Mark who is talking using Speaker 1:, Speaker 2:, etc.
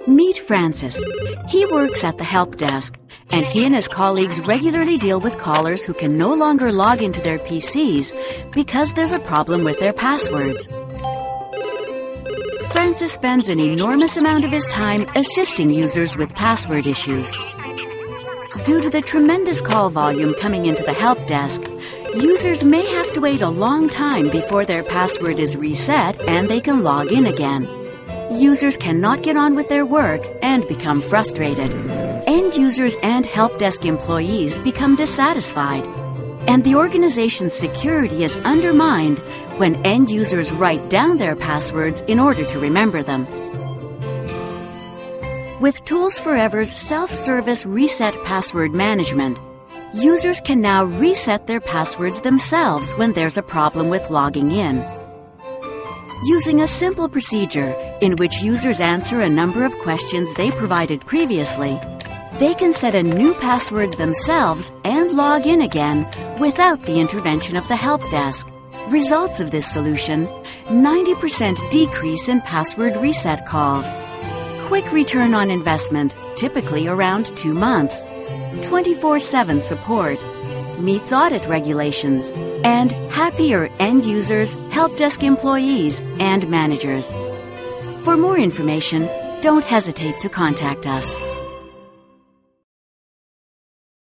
Speaker 1: Meet Francis. He works at the help desk, and he and his colleagues regularly deal with callers who can no longer log into their PCs because there's a problem with their passwords. Francis spends an enormous amount of his time assisting users with password issues. Due to the tremendous call volume coming into the help desk, users may have to wait a long time before their password is reset and they can log in again. Users cannot get on with their work and become frustrated. End users and help desk employees become dissatisfied. And the organization's security is undermined when end users write down their passwords in order to remember them. With Tools Forever's self-service reset password management, users can now reset their passwords themselves when there's a problem with logging in. Using a simple procedure in which users answer a number of questions they provided previously, they can set a new password themselves and log in again without the intervention of the help desk. Results of this solution: 90% decrease in password reset calls, quick return on investment, typically around 2 months, 24/7 support, meets audit regulations, and happier end users, help desk employees, and managers. For more information, don't hesitate to contact us.